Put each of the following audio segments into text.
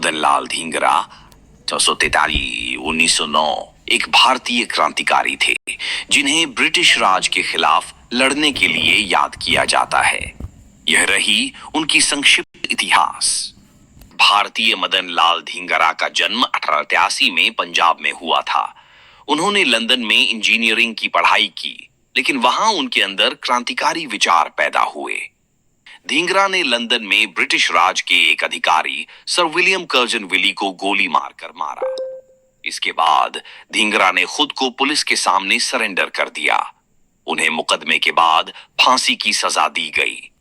मदनलाल ढींगरा 1943-1909 एक भारतीय क्रांतिकारी थे जिन्हें ब्रिटिश राज के खिलाफ लड़ने के लिए याद किया जाता है। यह रही उनकी संक्षिप्त इतिहास। भारतीय मदनलाल ढींगरा का जन्म 1883 में पंजाब में हुआ था। उन्होंने लंदन में इंजीनियरिंग की पढ़ाई की, लेकिन वहां उनके अंदर क्रांतिकारी विचार पैदा हुए। ढींगरा ने लंदन में ब्रिटिश राज के एक अधिकारी सर विलियम कर्जन विली को गोली मारकर मारा। इसके बाद ढींगरा ने खुद को पुलिस के सामने सरेंडर कर दिया। उन्हें मुकदमे के बाद फांसी की सजा दी गई।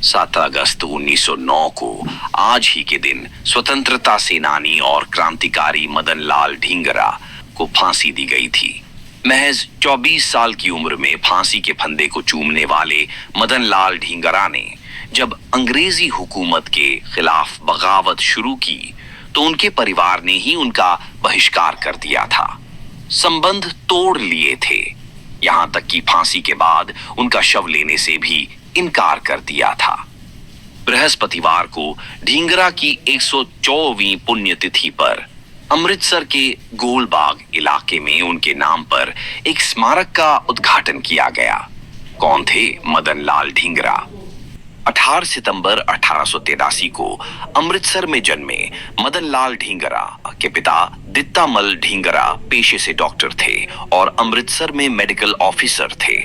7 अगस्त 1909 को आज ही के दिन स्वतंत्रता सेनानी और क्रांतिकारी मदनलाल ढींगरा को फांसी दी गई थी। महज 24 साल की उम्र में फांसी के फंदे को चूमने वाले मदनलाल ढींगरा ने जब अंग्रेजी हुकूमत के खिलाफ बगावत शुरू की तो उनके परिवार ने ही उनका बहिष्कार कर दिया था। संबंध तोड़ लिए थे। यहां तक कि फांसी के बाद उनका शव लेने से भी इनकार कर दिया था। बृहस्पतिवार को ढींगरा की 104वीं पुण्यतिथि पर अमृतसर के गोलबाग इलाके में उनके नाम पर एक स्मारक का उद्घाटन किया गया। कौन थे मदनलाल ढींगरा? 18 सितंबर 1883 को अमृतसर में जन्मे मदनलाल ढींगरा के पिता दित्तामल ढींगरा पेशे से डॉक्टर थे और अमृतसर में मेडिकल ऑफिसर थे।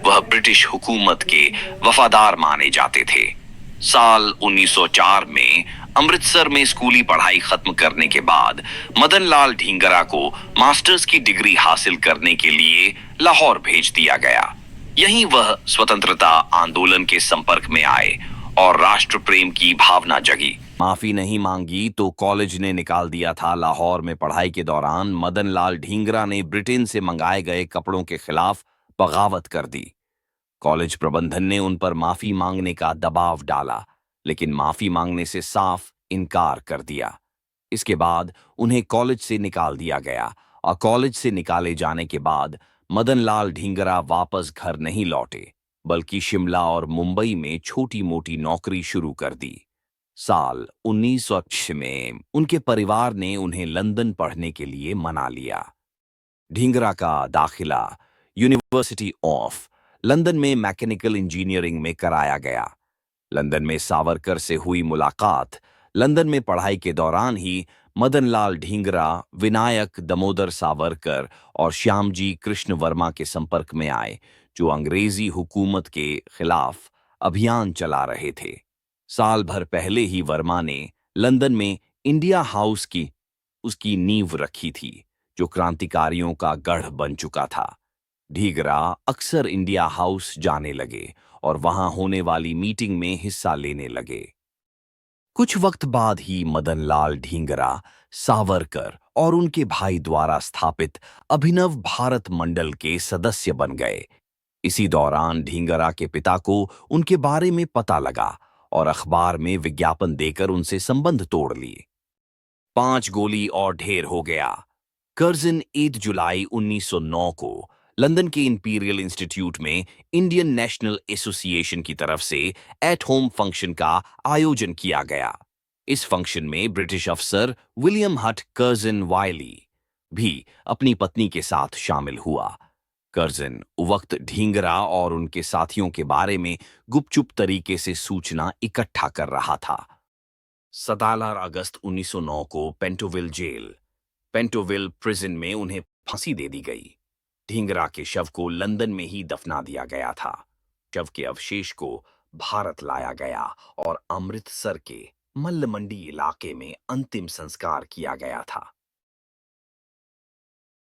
वह ब्रिटिश हुकूमत के वफादार माने जाते थे। साल 1904 में अमृतसर में स्कूली पढ़ाई खत्म करने के बाद मदनलाल ढींगरा को मास्टर्स की डिग्री हासिल करने के लिए लाहौर भेज दिया गया। यहीं वह स्वतंत्रता आंदोलन के संपर्क में आए और राष्ट्र प्रेम की भावना जगी। माफी नहीं मांगी तो कॉलेज ने निकाल दिया था। लाहौर में पढ़ाई के दौरान मदनलाल ढींगरा ने ब्रिटेन से मंगाए गए कपड़ों के खिलाफ बगावत कर दी। कॉलेज प्रबंधन ने उन पर माफी मांगने का दबाव डाला, लेकिन माफी मांगने से साफ इनकार कर दिया। इसके बाद उन्हें कॉलेज से निकाल दिया गया और कॉलेज से निकाले जाने के बाद मदनलाल ढींगरा वापस घर नहीं लौटे, बल्कि शिमला और मुंबई में छोटी मोटी नौकरी शुरू कर दी। साल 1906 में उनके परिवार ने उन्हें लंदन पढ़ने के लिए मना लिया। ढींगरा का दाखिला यूनिवर्सिटी ऑफ लंदन में मैकेनिकल इंजीनियरिंग में कराया गया। लंदन में सावरकर से हुई मुलाकात। लंदन में पढ़ाई के दौरान ही मदनलाल ढींगरा विनायक दामोदर सावरकर और श्यामजी कृष्ण वर्मा के संपर्क में आए, जो अंग्रेजी हुकूमत के खिलाफ अभियान चला रहे थे। साल भर पहले ही वर्मा ने लंदन में इंडिया हाउस की उसकी नींव रखी थी, जो क्रांतिकारियों का गढ़ बन चुका था। ढींगरा अक्सर इंडिया हाउस जाने लगे और वहां होने वाली मीटिंग में हिस्सा लेने लगे। कुछ वक्त बाद ही मदनलाल ढींगरा सावरकर और उनके भाई द्वारा स्थापित अभिनव भारत मंडल के सदस्य बन गए। इसी दौरान ढींगरा के पिता को उनके बारे में पता लगा और अखबार में विज्ञापन देकर उनसे संबंध तोड़ लिए। 5 गोली और ढेर हो गया। कर्जन 8 जुलाई 1909 को लंदन के इंपीरियल इंस्टीट्यूट में इंडियन नेशनल एसोसिएशन की तरफ से एट होम फंक्शन का आयोजन किया गया। इस फंक्शन में ब्रिटिश अफसर विलियम हट कर्जन वायली भी अपनी पत्नी के साथ शामिल हुआ। कर्जन वक्त ढींगरा और उनके साथियों के बारे में गुपचुप तरीके से सूचना इकट्ठा कर रहा था। 17 अगस्त 1909 को पेंटोविल प्रिजन में उन्हें फांसी दे दी गई। ढींगरा के शव को लंदन में ही दफना दिया गया था। शव के अवशेष को भारत लाया गया और अमृतसर के मल्ल मंडी इलाके में अंतिम संस्कार किया गया था।